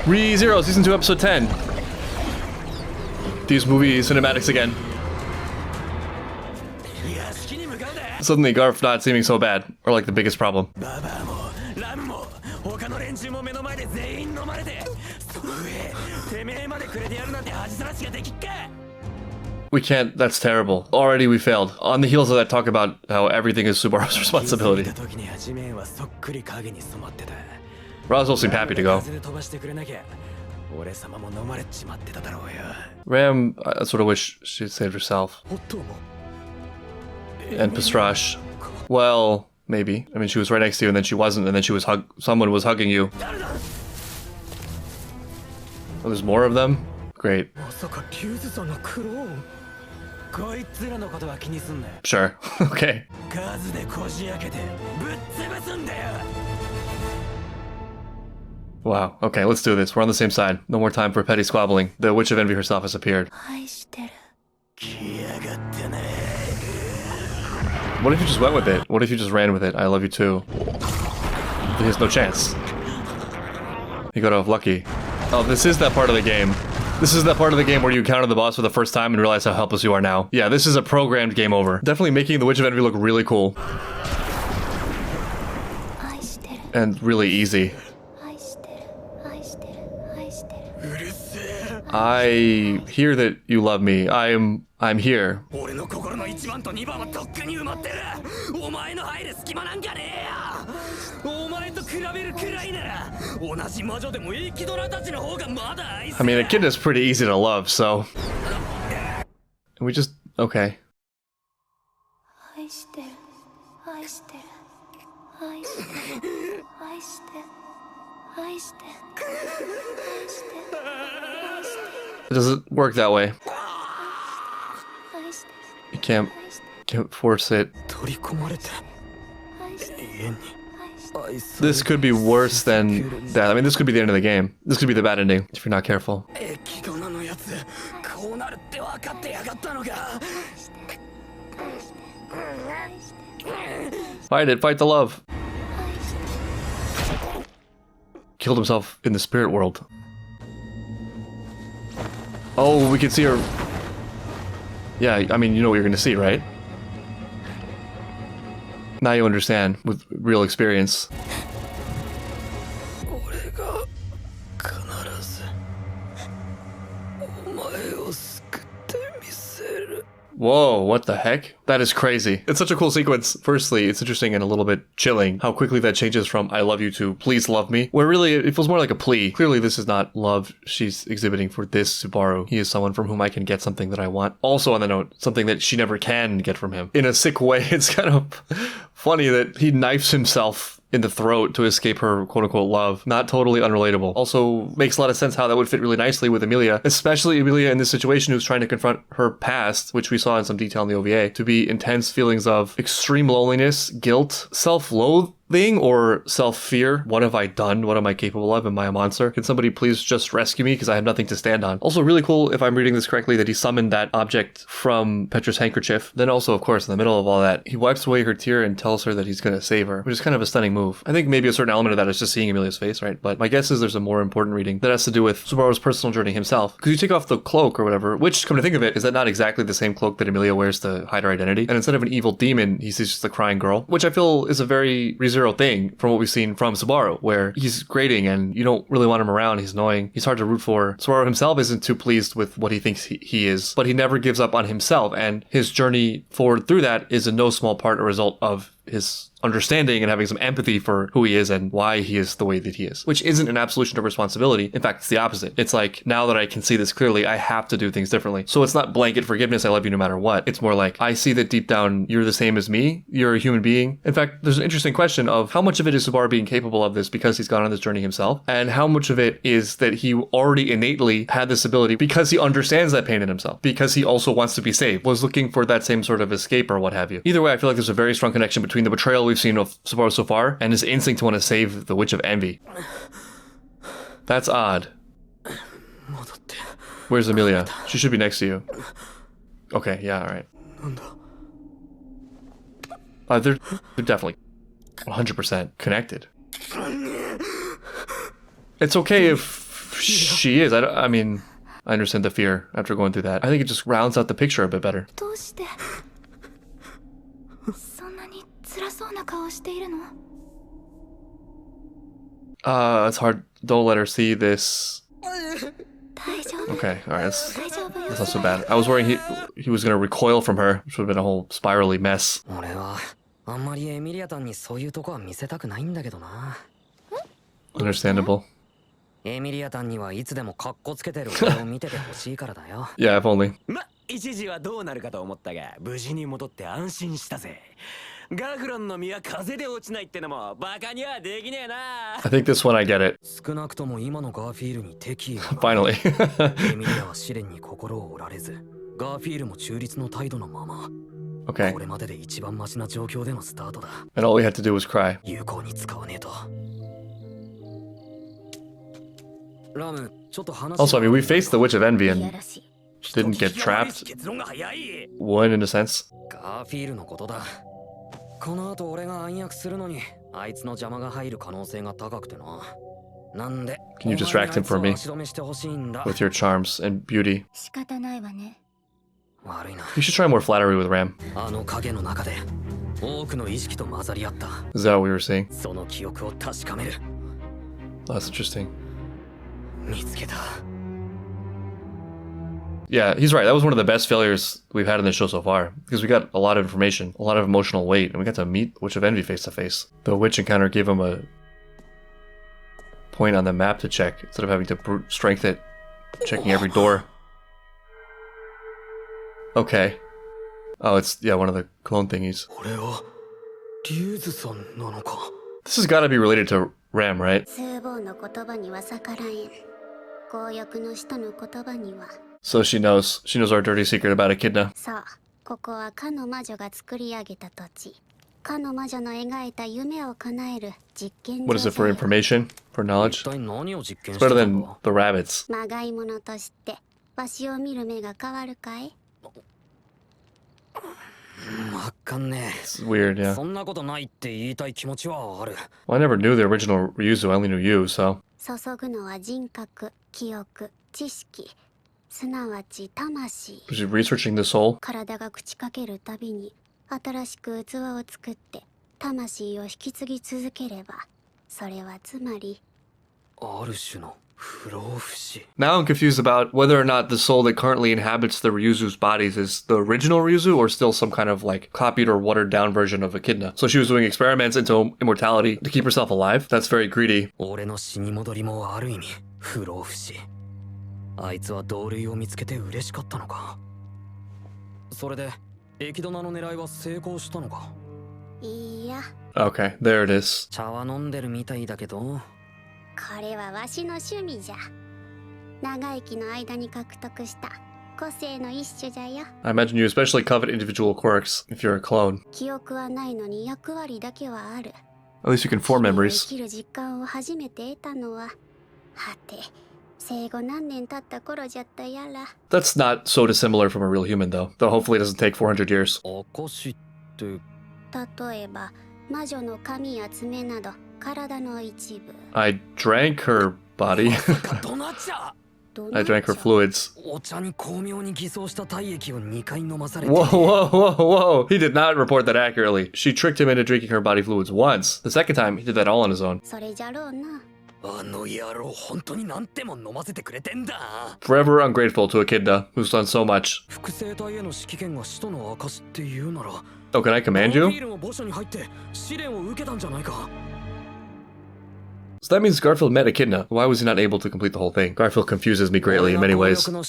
ReZero, Season 2, Episode 10. These movie cinematics again. Suddenly Garf not seeming so bad, or like the biggest problem. We can't, that's terrible. Already we failed. On the heels of that talk about how everything is Subaru's responsibility. Roswell seemed happy to go. Ram, I sort of wish she'd saved herself. And Pastrash. Well, maybe. I mean, she was right next to you and then she wasn't, and then she was someone was hugging you. Oh, there's more of them? Great. Sure. Okay. Wow. Okay, let's do this. We're on the same side. No more time for petty squabbling. The Witch of Envy herself has appeared. What if you just went with it? What if you just ran with it? I love you too. He has no chance. You got off lucky. Oh, this is that part of the game. This is that part of the game where you encounter the boss for the first time and realize how helpless you are now. Yeah, this is a programmed game over. Definitely making the Witch of Envy look really cool. And really easy. I hear that you love me. I'm here. I mean, a kid is pretty easy to love, so... We just... okay. It doesn't work that way. You can't force it. This could be worse than that. I mean, this could be the end of the game. This could be the bad ending if you're not careful. Fight it, fight the love. Killed himself in the spirit world. Oh, we can see her. Yeah, I mean, you know what you're gonna see, right? Now you understand with real experience. Whoa, what the heck? That is crazy. It's such a cool sequence. Firstly, it's interesting and a little bit chilling how quickly that changes from I love you to please love me, where really it feels more like a plea. Clearly this is not love she's exhibiting for this Subaru. He is someone from whom I can get something that I want. Also on the note, something that she never can get from him. In a sick way, it's kind of funny that he knifes himself in the throat to escape her quote-unquote love. Not totally unrelatable. Also makes a lot of sense how that would fit really nicely with Emilia, especially Emilia in this situation who's trying to confront her past, which we saw in some detail in the OVA, to be intense feelings of extreme loneliness, guilt, self-loathing, or self-fear. What have I done? What am I capable of? Am I a monster? Can somebody please just rescue me because I have nothing to stand on? Also really cool, if I'm reading this correctly, that he summoned that object from Petra's handkerchief. Then also, of course, in the middle of all that, he wipes away her tear and tells her that he's going to save her, which is kind of a stunning move. I think maybe a certain element of that is just seeing Emilia's face, right? But my guess is there's a more important reading that has to do with Subaru's personal journey himself. Because you take off the cloak or whatever, which, come to think of it, is that not exactly the same cloak that Emilia wears to hide her identity? And instead of an evil demon, he sees just a crying girl, which I feel is a very ReZero thing from what we've seen from Subaru, where he's grating and you don't really want him around. He's annoying. He's hard to root for. Subaru himself isn't too pleased with what he thinks he is, but he never gives up on himself, and his journey forward through that is in no small part a result of his understanding and having some empathy for who he is and why he is the way that he is, which isn't an absolution of responsibility. In fact, it's the opposite. It's like, now that I can see this clearly, I have to do things differently. So it's not blanket forgiveness, I love you no matter what. It's more like, I see that deep down, you're the same as me. You're a human being. In fact, there's an interesting question of how much of it is Subaru being capable of this because he's gone on this journey himself, and how much of it is that he already innately had this ability because he understands that pain in himself, because he also wants to be saved, was looking for that same sort of escape or what have you. Either way, I feel like there's a very strong connection between the betrayal we've seen of Subaru so far and his instinct to want to save the Witch of Envy. That's odd. Where's Emilia? She should be next to you. Okay, yeah, alright. They're definitely 100% connected. It's okay if she is. I mean, I understand the fear after going through that. I think it just rounds out the picture a bit better. It's hard. Don't let her see this. Okay, alright, that's not so bad. I was worrying he was gonna recoil from her, which would have been a whole spirally mess. Understandable. Yeah, if only. I think this one I get it. Finally. Okay. And all we had to do was cry. Also, I mean, we faced the Witch of Envy and didn't get trapped. Won, in a sense. Can you distract him for me with your charms and beauty? You should try more flattery with Ram. Is that what we were seeing? Oh, that's interesting. Yeah, he's right. That was one of the best failures we've had in the show so far, because we got a lot of information, a lot of emotional weight, and we got to meet Witch of Envy face to face. The witch encounter gave him a point on the map to check, instead of having to brute strength it, checking every door. Okay. Oh, it's, yeah, one of the clone thingies. This has got to be related to Ram, right? So she knows our dirty secret about Echidna. What is it, for information? For knowledge? It's better than the rabbits. It's weird, yeah. Well, I never knew the original Ryuzu, I only knew you, so... Was she researching the soul? Now I'm confused about whether or not the soul that currently inhabits the Ryuzu's bodies is the original Ryuzu or still some kind of like copied or watered down version of Echidna. So she was doing experiments into immortality to keep herself alive? That's very greedy. Okay, there it is. I imagine you especially covet individual quirks if you're a clone. At least you can form memories. That's not so dissimilar from a real human, though hopefully it doesn't take 400 years. I drank her body. I drank her fluids. Whoa. He did not report that accurately. She tricked him into drinking her body fluids once. The second time, he did that all on his own. Forever ungrateful to Echidna, who's done so much. Oh, can I command you? So that means Garfield met Echidna. Why was he not able to complete the whole thing? Garfield confuses me greatly in many ways. Yeah,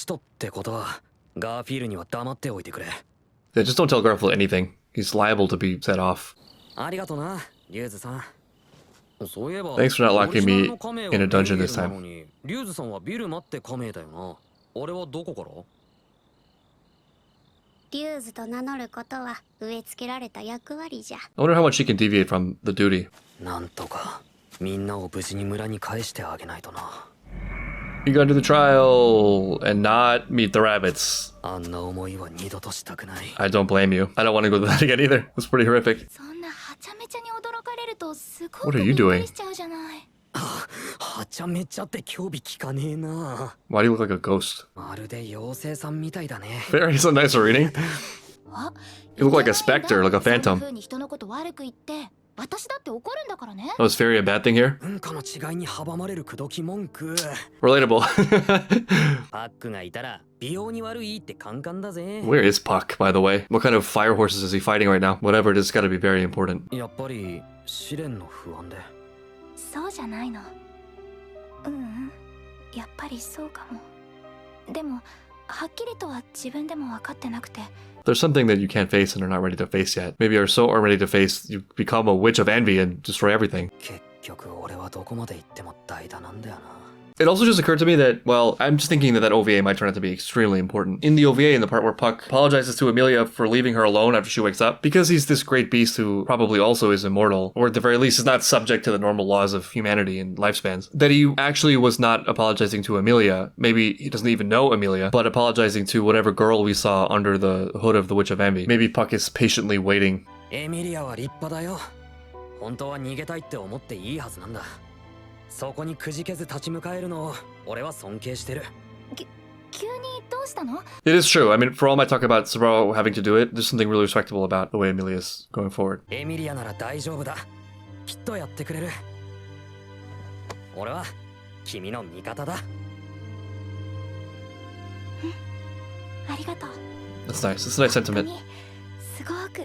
just don't tell Garfield anything. He's liable to be set off. Thanks for not locking me in a dungeon this time. I wonder how much she can deviate from the duty. You gotta do the trial and not meet the rabbits. I don't blame you. I don't want to go through that again either. It's pretty horrific. What are you doing? はちゃめちゃって興味聞かねえな。 Why do you look like a ghost? まるで妖精さんみたいだね。 Very so nice reading. You look like a specter, like a phantom. そんな風に人のこと悪く言って私だって怒るんだからね。 Oh, is fairy a bad thing here? 文化の違いに阻まれる口説き文句。 Relatable. パックがいたら美容に悪いってカンカンだぜ。 Where is Puck, by the way? What kind of fire horses is he fighting right now? Whatever it is, it's gotta be very important. やっぱり試練の不安で。そうじゃないの。やっぱりそうかも。でもはっきりとは自分でも分かってなくて。 There's something that you can't face and are not ready to face yet. Maybe you're so unready to face, you become a witch of envy and destroy everything. 結局俺はどこまで行っても代打なんだよな。 It also just occurred to me that, well, I'm just thinking that that OVA might turn out to be extremely important. In the OVA, in the part where Puck apologizes to Emilia for leaving her alone after she wakes up, because he's this great beast who probably also is immortal, or at the very least is not subject to the normal laws of humanity and lifespans, that he actually was not apologizing to Emilia. Maybe he doesn't even know Emilia, but apologizing to whatever girl we saw under the hood of the Witch of Envy. Maybe Puck is patiently waiting. エミリアは立派だよ。本当は逃げたいって思っていいはずなんだ。そこにくじけず立ち向かえるのを俺は尊敬してる。急にどうしたの？ It is true. I mean, for all my talk about Subaru having to do it, there's something really respectable about the way Emilia is going forward. エミリアなら大丈夫だ。きっとやってくれる。俺は君の味方だ。ありがとう。 That's nice. It's a nice sentiment. すごく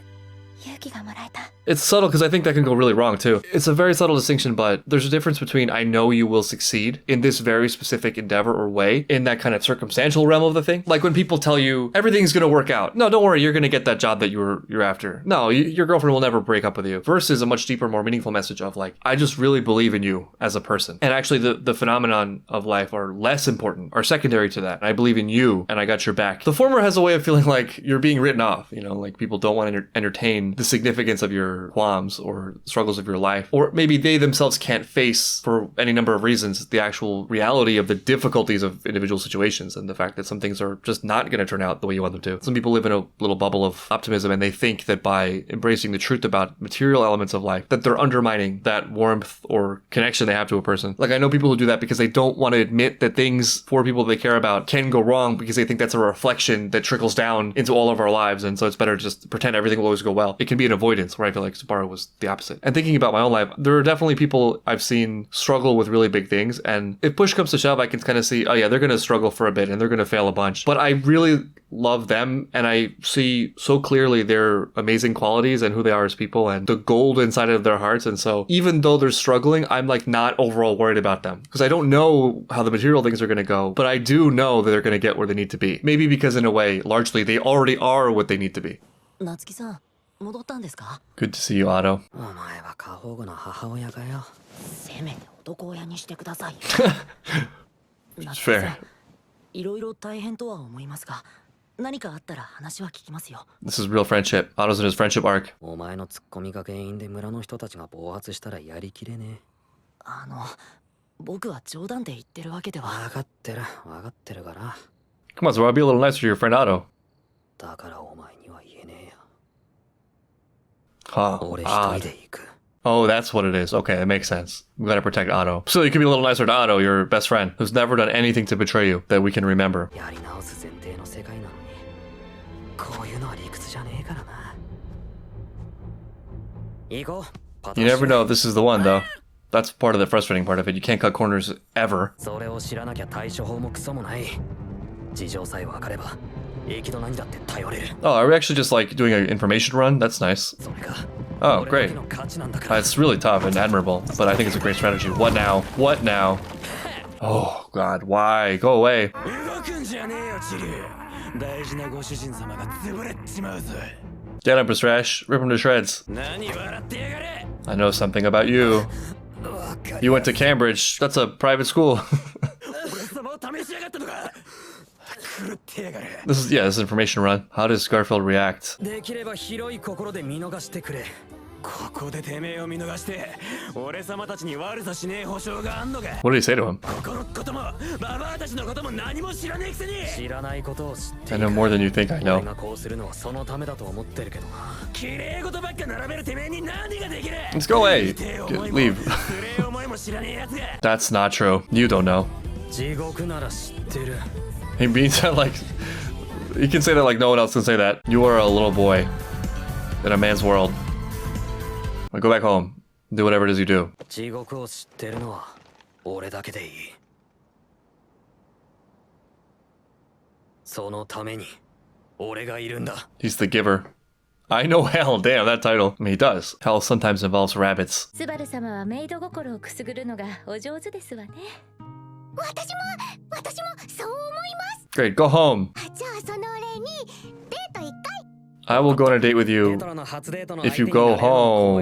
勇気がもらえた。 It's subtle because I think that can go really wrong too. It's a very subtle distinction, but there's a difference between I know you will succeed in this very specific endeavor or way in that kind of circumstantial realm of the thing. Like when people tell you everything's going to work out. No, don't worry, you're going to get that job that you're after. No, your girlfriend will never break up with you. Versus a much deeper, more meaningful message of like, I just really believe in you as a person. And actually the phenomenon of life are less important, are secondary to that. I believe in you and I got your back. The former has a way of feeling like you're being written off, you know, like people don't want to entertain the significance of your qualms or struggles of your life, or maybe they themselves can't face for any number of reasons the actual reality of the difficulties of individual situations and the fact that some things are just not going to turn out the way you want them to. Some people live in a little bubble of optimism and they think that by embracing the truth about material elements of life that they're undermining that warmth or connection they have to a person. Like I know people who do that because they don't want to admit that things for people they care about can go wrong because they think that's a reflection that trickles down into all of our lives, and so it's better to just pretend everything will always go well. It can be an avoidance where I feel like Subaru was the opposite. And thinking about my own life, there are definitely people I've seen struggle with really big things, and if push comes to shove, I can kind of see, oh yeah, they're going to struggle for a bit and they're going to fail a bunch. But I really love them and I see so clearly their amazing qualities and who they are as people and the gold inside of their hearts. And so even though they're struggling, I'm like not overall worried about them because I don't know how the material things are going to go, but I do know that they're going to get where they need to be. Maybe because in a way, largely they already are what they need to be. 夏希さん、戻ったんですか? Good to see you, Otto. お前は過保護な母親かよ。せめて男親にしてください。夏希さん、Fair. いろいろ大変とは思いますが、何かあったら話は聞きますよ。 This is real friendship. Otto's in his friendship arc. お前のツッコミが原因で村の人たちが暴発したらやりきれねえ。僕は冗談で言ってるわけでは。分かってるから。Come on, so I'll be a little nicer to your friend Otto. だからお前には言えねえよ。 Huh. 俺一 Odd. 人で行く。 Oh, that's what it is. Okay, that makes sense. We gotta protect Otto. So you can be a little nicer to Otto, your best friend, who's never done anything to betray you that we can remember. やり直す前提の世界なのに、こういうのは理屈じゃねえからな。行こう。 You never know if this is the one, though. That's part of the frustrating part of it. You can't cut corners ever. それを知らなきゃ対処法もクソもない。事情さえ分かれば、駅の何だって頼れる。 Oh, are we actually just like doing an information run? That's nice. それか。 Oh, great. It's really tough and admirable, but I think it's a great strategy. What now? What now? Oh, God, why? Go away. Get him, Strash. Rip him to shreds. I know something about you. You went to Cambridge. That's a private school. This is information run. How does Garfield react? できれば広い心で見逃してくれ。ここでてめえを見逃して、俺様たちに悪さしねえ保証があんのか。 What did he say to him? このことも、ババアたちのことも何も知らねえくせに。知らないことを知ってい I る。 know more than you think I 俺 know. がこうするのはそのためだと思ってるけどな。綺麗事ばっか並べるてめえに何ができる。 Let's go away. Leave. That's not true. You don't know. 地獄なら知ってる He means that like he can say that like no one else can say that. You are a little boy in a man's world. Now go back home. Do whatever it is you do. 地獄を知ってるのは俺だけでいいそのために俺がいるんだ He's the giver. I know hell. Damn, that title. I mean, he does. Hell sometimes involves rabbits. スバル様はメイド心をくすぐるのがお上手ですわね私もそう思います Great, go home. じゃあそのお礼にデート1回 I will go on a date with you if you go home.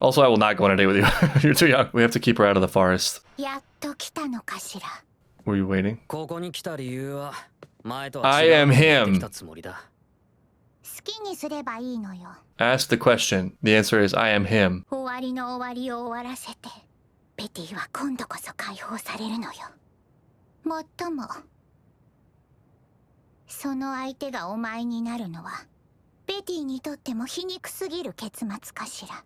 Also, I will not go on a date with you. You're too young. We have to keep her out of the forest. やっと来たのかしら Were you waiting? ここに来た理由は前とは I 違 am う him. 来たつもりだ好きにすればいいのよ Ask the question. The answer is I am him. 終わりの終わりを終わらせてベティは今度こそ解放されるのよもっともその相手がお前になるのはベティにとっても皮肉すぎる結末かしら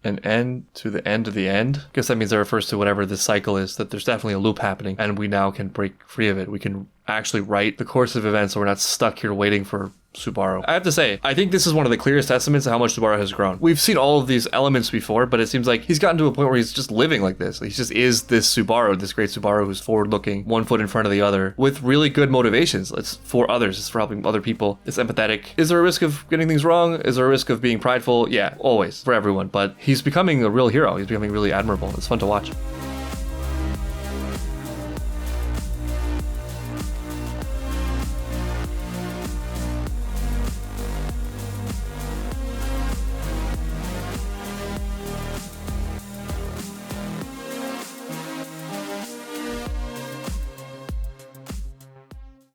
An end to the end of the end? Guess that means that refers to whatever this cycle is, that there's definitely a loop happening, and we now can break free of it. We can actually write the course of events so we're not stuck here waiting for Subaru. I have to say, I think this is one of the clearest testaments to how much Subaru has grown. We've seen all of these elements before, but it seems like he's gotten to a point where he's just living like this. He just is this Subaru, this great Subaru who's forward-looking, one foot in front of the other, with really good motivations. It's for others, it's for helping other people, it's empathetic. Is there a risk of getting things wrong? Is there a risk of being prideful? Yeah, always, for everyone. But he's becoming a real hero. He's becoming really admirable. It's fun to watch.